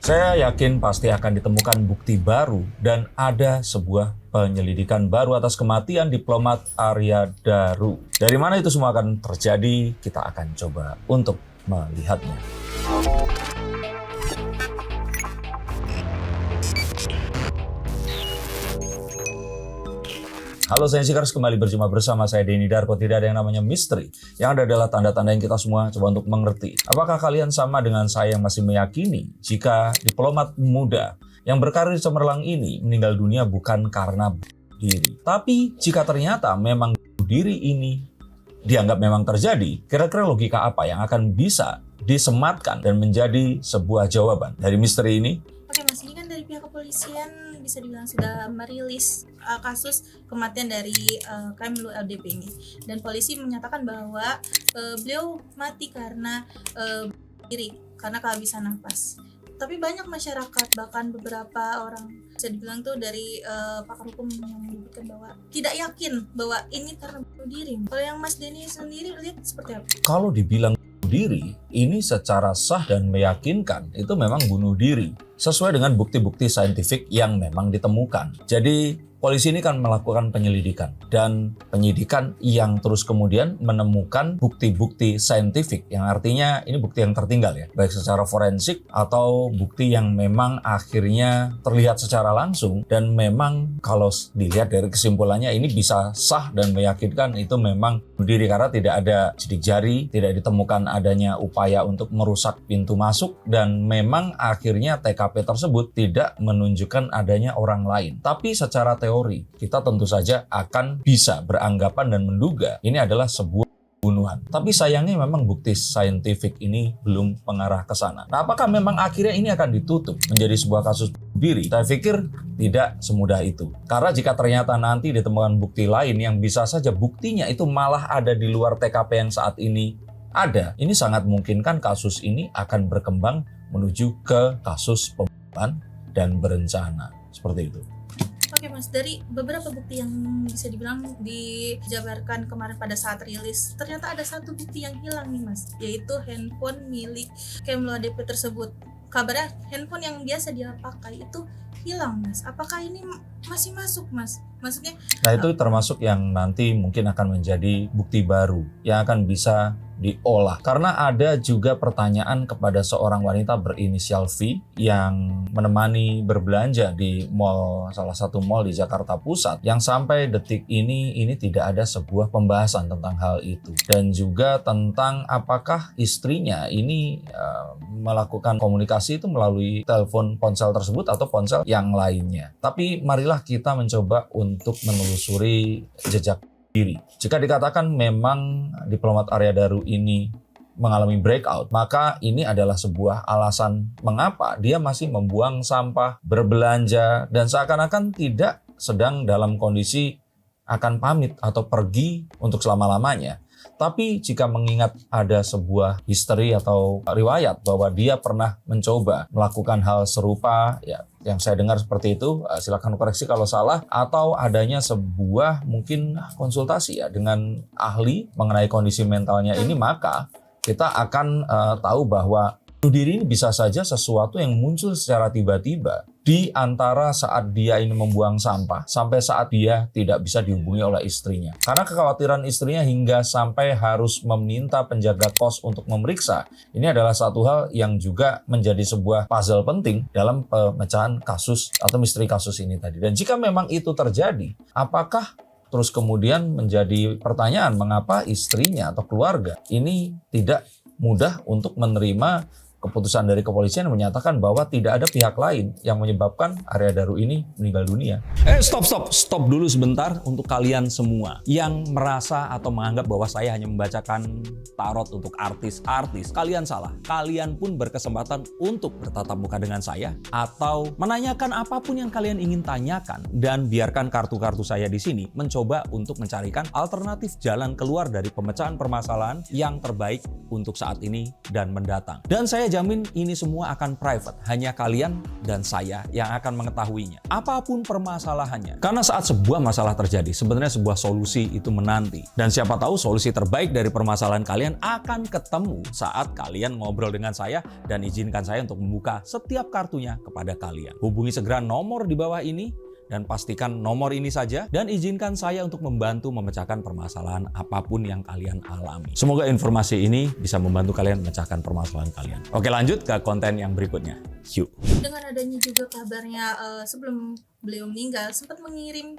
Saya yakin pasti akan ditemukan bukti baru dan ada sebuah penyelidikan baru atas kematian diplomat Arya Daru. Dari mana itu semua akan terjadi, kita akan coba untuk melihatnya. Halo Sensikers, kembali berjumpa bersama saya Denny Darko. Tidak ada yang namanya misteri. Yang ada adalah tanda-tanda yang kita semua coba untuk mengerti. Apakah kalian sama dengan saya yang masih meyakini jika diplomat muda yang berkarir cemerlang ini meninggal dunia bukan karena bunuh diri? Tapi jika ternyata memang bunuh diri ini dianggap memang terjadi, kira-kira logika apa yang akan bisa disematkan dan menjadi sebuah jawaban dari misteri ini? Oke Mas, ini kan dari pihak kepolisian bisa dibilang sudah merilis kasus kematian dari Kemlu LDP ini, dan polisi menyatakan bahwa beliau mati karena diri, karena kehabisan nafas. Tapi banyak masyarakat, bahkan beberapa orang bisa dibilang tuh dari pakar hukum yang menyebutkan bahwa tidak yakin bahwa ini karena bunuh diri. Kalau yang Mas Denny sendiri lihat seperti apa? Kalau dibilang bunuh diri, ini secara sah dan meyakinkan itu memang bunuh diri sesuai dengan bukti-bukti saintifik yang memang ditemukan. Jadi polisi ini kan melakukan penyelidikan, dan penyidikan yang terus kemudian menemukan bukti-bukti saintifik, yang artinya ini bukti yang tertinggal ya, baik secara forensik atau bukti yang memang akhirnya terlihat secara langsung, dan memang kalau dilihat dari kesimpulannya ini bisa sah dan meyakinkan itu memang bunuh diri karena tidak ada sidik jari, tidak ditemukan adanya upaya untuk merusak pintu masuk, dan memang akhirnya TKP tersebut tidak menunjukkan adanya orang lain. Tapi secara teori, kita tentu saja akan bisa beranggapan dan menduga ini adalah sebuah pembunuhan. Tapi sayangnya memang bukti saintifik ini belum mengarah ke sana. Nah, apakah memang akhirnya ini akan ditutup menjadi sebuah kasus bunuh diri? Saya pikir tidak semudah itu. Karena jika ternyata nanti ditemukan bukti lain yang bisa saja buktinya itu malah ada di luar TKP yang saat ini ada, ini sangat mungkin kan kasus ini akan berkembang menuju ke kasus pembunuhan dan berencana. Seperti itu. Oke Mas, dari beberapa bukti yang bisa dibilang dijabarkan kemarin pada saat rilis, ternyata ada satu bukti yang hilang nih Mas, yaitu handphone milik Kemlu LDP tersebut. Kabarnya handphone yang biasa dia pakai itu hilang Mas. Apakah ini masih masuk Mas? Maksudnya? Nah, itu termasuk yang nanti mungkin akan menjadi bukti baru yang akan bisa diolah. Karena ada juga pertanyaan kepada seorang wanita berinisial V yang menemani berbelanja di mall, salah satu mall di Jakarta Pusat, yang sampai detik ini tidak ada sebuah pembahasan tentang hal itu. Dan juga tentang apakah istrinya ini melakukan komunikasi itu melalui telepon ponsel tersebut atau ponsel yang lainnya. Tapi marilah kita mencoba untuk menelusuri jejak diri. Jika dikatakan memang diplomat Arya Daru ini mengalami breakout, maka ini adalah sebuah alasan mengapa dia masih membuang sampah, berbelanja, dan seakan-akan tidak sedang dalam kondisi akan pamit atau pergi untuk selama-lamanya. Tapi jika mengingat ada sebuah history atau riwayat bahwa dia pernah mencoba melakukan hal serupa, ya yang saya dengar seperti itu, silakan koreksi kalau salah, atau adanya sebuah mungkin konsultasi ya dengan ahli mengenai kondisi mentalnya ini, maka kita akan tahu bahwa bunuh diri ini bisa saja sesuatu yang muncul secara tiba-tiba di antara saat dia ini membuang sampah sampai saat dia tidak bisa dihubungi oleh istrinya. Karena kekhawatiran istrinya hingga sampai harus meminta penjaga kos untuk memeriksa. Ini adalah satu hal yang juga menjadi sebuah puzzle penting dalam pemecahan kasus atau misteri kasus ini tadi. Dan jika memang itu terjadi, apakah terus kemudian menjadi pertanyaan mengapa istrinya atau keluarga ini tidak mudah untuk menerima keputusan dari kepolisian yang menyatakan bahwa tidak ada pihak lain yang menyebabkan Arya Daru ini meninggal dunia. Stop dulu sebentar untuk kalian semua yang merasa atau menganggap bahwa saya hanya membacakan tarot untuk artis-artis. Kalian salah. Kalian pun berkesempatan untuk bertatap muka dengan saya atau menanyakan apapun yang kalian ingin tanyakan, dan biarkan kartu-kartu saya di sini mencoba untuk mencarikan alternatif jalan keluar dari pemecahan permasalahan yang terbaik untuk saat ini dan mendatang. Dan saya jamin ini semua akan private, hanya kalian dan saya yang akan mengetahuinya. Apapun permasalahannya. Karena saat sebuah masalah terjadi, sebenarnya sebuah solusi itu menanti. Dan siapa tahu solusi terbaik dari permasalahan kalian akan ketemu saat kalian ngobrol dengan saya dan izinkan saya untuk membuka setiap kartunya kepada kalian. Hubungi segera nomor di bawah ini dan pastikan nomor ini saja dan izinkan saya untuk membantu memecahkan permasalahan apapun yang kalian alami. Semoga informasi ini bisa membantu kalian memecahkan permasalahan kalian. Oke, lanjut ke konten yang berikutnya. Yuk. Dengan adanya juga kabarnya sebelum beliau meninggal sempat mengirim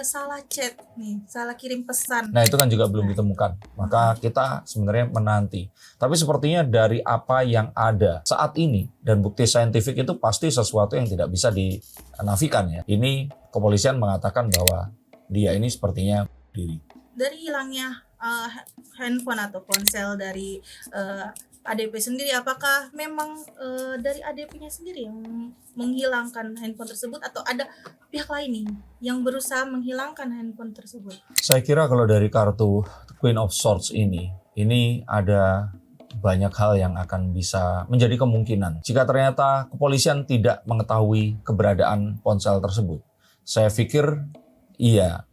salah chat nih, salah kirim pesan. Nah itu kan juga belum ditemukan, maka kita sebenarnya menanti. Tapi sepertinya dari apa yang ada saat ini dan bukti saintifik itu pasti sesuatu yang tidak bisa dinafikan ya. Ini kepolisian mengatakan bahwa dia ini sepertinya diri. Dari hilangnya handphone atau ponsel dari ADP sendiri, apakah memang dari ADP-nya sendiri yang menghilangkan handphone tersebut atau ada pihak lain nih yang berusaha menghilangkan handphone tersebut? Saya kira kalau dari kartu Queen of Swords ini ada banyak hal yang akan bisa menjadi kemungkinan. Jika ternyata kepolisian tidak mengetahui keberadaan ponsel tersebut, saya pikir iya,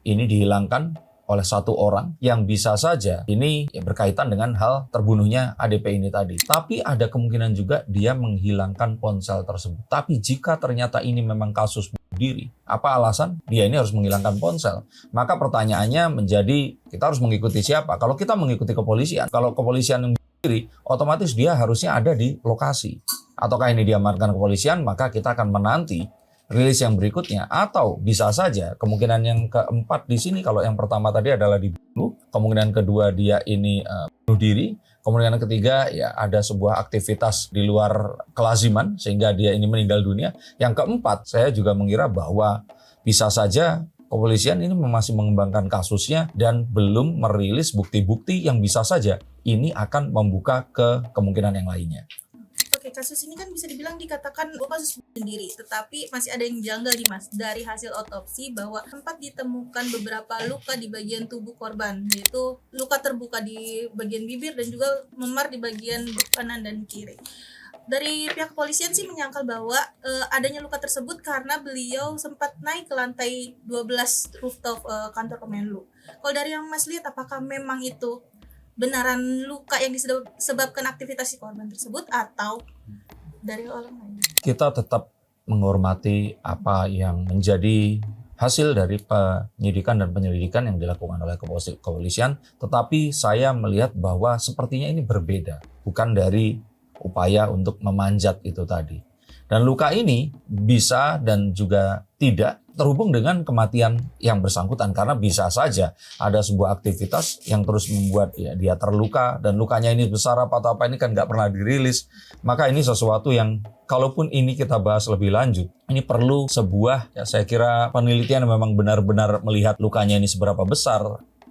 ini dihilangkan oleh satu orang yang bisa saja ini berkaitan dengan hal terbunuhnya ADP ini tadi. Tapi ada kemungkinan juga dia menghilangkan ponsel tersebut. Tapi jika ternyata ini memang kasus bunuh diri, apa alasan dia ini harus menghilangkan ponsel? Maka pertanyaannya menjadi kita harus mengikuti siapa? Kalau kita mengikuti kepolisian, kalau kepolisian yang bunuh diri, otomatis dia harusnya ada di lokasi. Ataukah ini diamankan kepolisian, maka kita akan menanti rilis yang berikutnya, atau bisa saja kemungkinan yang keempat di sini, kalau yang pertama tadi adalah dibunuh, kemungkinan kedua dia ini bunuh diri, kemungkinan ketiga ya ada sebuah aktivitas di luar kelaziman sehingga dia ini meninggal dunia. Yang keempat, saya juga mengira bahwa bisa saja kepolisian ini masih mengembangkan kasusnya dan belum merilis bukti-bukti yang bisa saja ini akan membuka ke kemungkinan yang lainnya. Oke, kasus ini kan bisa dibilang dikatakan kasus sendiri, tetapi masih ada yang janggal nih Mas. Dari hasil otopsi bahwa sempat ditemukan beberapa luka di bagian tubuh korban, yaitu luka terbuka di bagian bibir dan juga memar di bagian kanan dan kiri. Dari pihak kepolisian sih menyangkal bahwa adanya luka tersebut karena beliau sempat naik ke lantai 12 rooftop kantor Kemenlu. Kalau dari yang Mas lihat, apakah memang itu benaran luka yang disebabkan aktivitas si korban tersebut atau dari orang lain? Kita tetap menghormati apa yang menjadi hasil dari penyidikan dan penyelidikan yang dilakukan oleh kepolisian, tetapi saya melihat bahwa sepertinya ini berbeda, bukan dari upaya untuk memanjat itu tadi. Dan luka ini bisa dan juga tidak terhubung dengan kematian yang bersangkutan, karena bisa saja ada sebuah aktivitas yang terus membuat dia terluka, dan lukanya ini besar apa atau apa ini kan nggak pernah dirilis. Maka ini sesuatu yang kalaupun ini kita bahas lebih lanjut, ini perlu sebuah saya kira penelitian yang memang benar-benar melihat lukanya ini seberapa besar,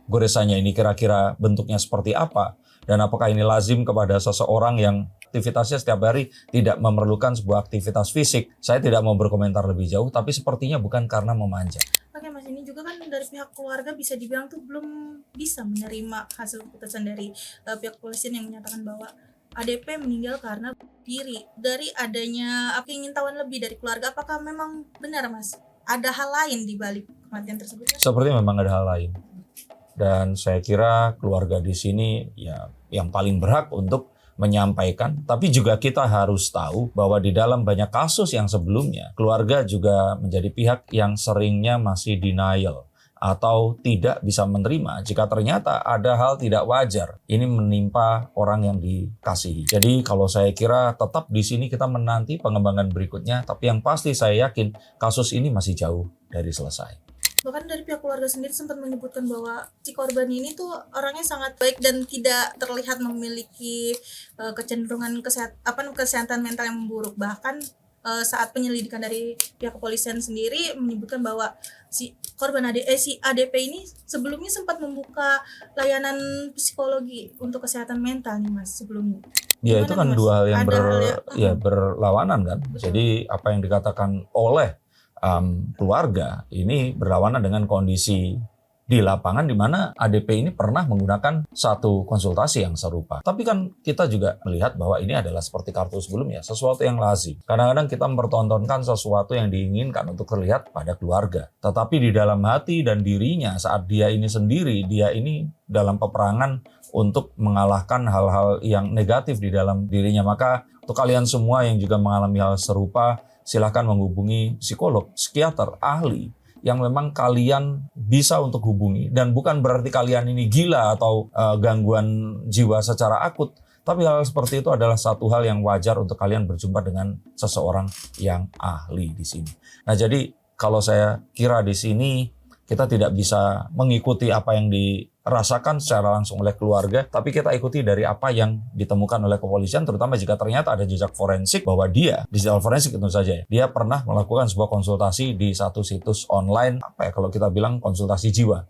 goresannya ini kira-kira bentuknya seperti apa, dan apakah ini lazim kepada seseorang yang aktivitasnya setiap hari tidak memerlukan sebuah aktivitas fisik. Saya tidak mau berkomentar lebih jauh, tapi sepertinya bukan karena memanjat. Oke Mas, ini juga kan dari pihak keluarga bisa dibilang tuh belum bisa menerima hasil keputusan dari pihak kepolisian yang menyatakan bahwa ADP meninggal karena diri. Dari adanya keingintahuan lebih dari keluarga, apakah memang benar Mas ada hal lain di balik kematian tersebut? Seperti memang ada hal lain. Dan saya kira keluarga di sini ya yang paling berhak untuk menyampaikan, tapi juga kita harus tahu bahwa di dalam banyak kasus yang sebelumnya, keluarga juga menjadi pihak yang seringnya masih denial atau tidak bisa menerima jika ternyata ada hal tidak wajar ini menimpa orang yang dikasihi. Jadi kalau saya kira tetap di sini kita menanti pengembangan berikutnya, tapi yang pasti saya yakin kasus ini masih jauh dari selesai. Bahkan dari pihak keluarga sendiri sempat menyebutkan bahwa si korban ini tuh orangnya sangat baik dan tidak terlihat memiliki kecenderungan kesehatan mental yang memburuk. Bahkan saat penyelidikan dari pihak kepolisian sendiri menyebutkan bahwa si ADP ini sebelumnya sempat membuka layanan psikologi untuk kesehatan mental nih Mas sebelumnya. Ya, Gimana itu kan nih, Mas? dua hal yang Ada berlawanan kan. Betul. Jadi apa yang dikatakan oleh keluarga ini berlawanan dengan kondisi di lapangan di mana ADP ini pernah menggunakan satu konsultasi yang serupa. Tapi kan kita juga melihat bahwa ini adalah seperti kartu sebelumnya, sesuatu yang lazim. Kadang-kadang kita mempertontonkan sesuatu yang diinginkan untuk terlihat pada keluarga. Tetapi di dalam hati dan dirinya saat dia ini sendiri, dia ini dalam peperangan untuk mengalahkan hal-hal yang negatif di dalam dirinya. Maka untuk kalian semua yang juga mengalami hal serupa, silahkan menghubungi psikolog, psikiater, ahli yang memang kalian bisa untuk hubungi. Dan bukan berarti kalian ini gila atau gangguan jiwa secara akut, tapi hal seperti itu adalah satu hal yang wajar untuk kalian berjumpa dengan seseorang yang ahli di sini. Nah, jadi kalau saya kira di sini kita tidak bisa mengikuti apa yang dirasakan secara langsung oleh keluarga, tapi kita ikuti dari apa yang ditemukan oleh kepolisian, terutama jika ternyata ada jejak forensik bahwa dia, digital forensik tentu saja ya, dia pernah melakukan sebuah konsultasi di satu situs online, kalau kita bilang konsultasi jiwa.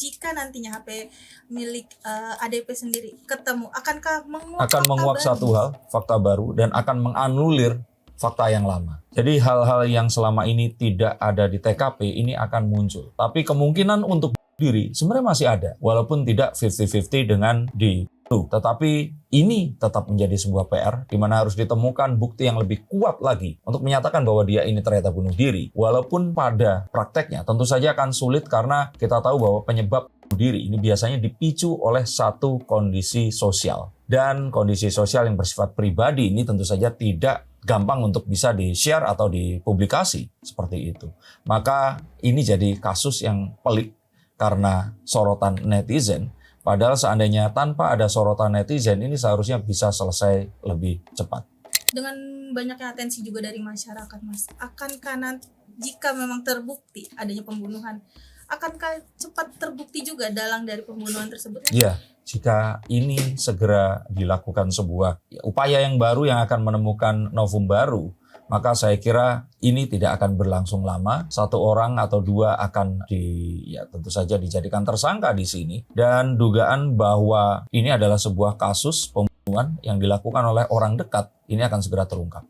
Jika nantinya HP milik ADP sendiri ketemu, akankah menguak Akan menguak satu hal, fakta baru, dan akan menganulir fakta yang lama. Jadi hal-hal yang selama ini tidak ada di TKP ini akan muncul. Tapi kemungkinan untuk diri sebenarnya masih ada. Walaupun tidak 50-50 dengan di itu. Tetapi ini tetap menjadi sebuah PR di mana harus ditemukan bukti yang lebih kuat lagi untuk menyatakan bahwa dia ini ternyata bunuh diri. Walaupun pada prakteknya tentu saja akan sulit karena kita tahu bahwa penyebab bunuh diri ini biasanya dipicu oleh satu kondisi sosial. Dan kondisi sosial yang bersifat pribadi ini tentu saja tidak gampang untuk bisa di-share atau dipublikasi seperti itu. Maka ini jadi kasus yang pelik karena sorotan netizen. Padahal seandainya tanpa ada sorotan netizen ini seharusnya bisa selesai lebih cepat. Dengan banyaknya atensi juga dari masyarakat, Mas, akankah jika memang terbukti adanya pembunuhan, akankah cepat terbukti juga dalang dari pembunuhan tersebut? Iya, jika ini segera dilakukan sebuah upaya yang baru yang akan menemukan novum baru, maka saya kira ini tidak akan berlangsung lama. Satu orang atau dua akan tentu saja dijadikan tersangka di sini. Dan dugaan bahwa ini adalah sebuah kasus pembunuhan yang dilakukan oleh orang dekat, ini akan segera terungkap.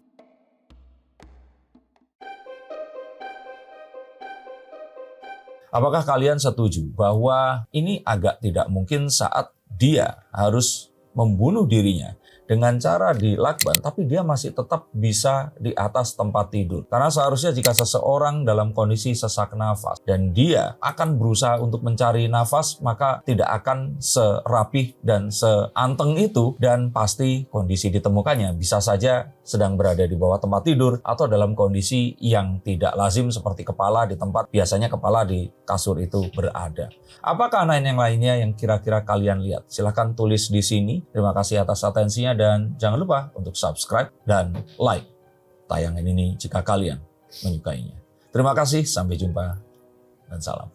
Apakah kalian setuju bahwa ini agak tidak mungkin saat dia harus membunuh dirinya dengan cara dilakban, tapi dia masih tetap bisa di atas tempat tidur? Karena seharusnya jika seseorang dalam kondisi sesak nafas dan dia akan berusaha untuk mencari nafas, maka tidak akan serapih dan seanteng itu, dan pasti kondisi ditemukannya bisa saja sedang berada di bawah tempat tidur atau dalam kondisi yang tidak lazim seperti kepala di tempat biasanya kepala di kasur itu berada. Apakah yang lainnya yang kira-kira kalian lihat? Silahkan tulis di sini. Terima kasih atas atensinya dan jangan lupa untuk subscribe dan like tayangan ini jika kalian menyukainya. Terima kasih, sampai jumpa dan salam.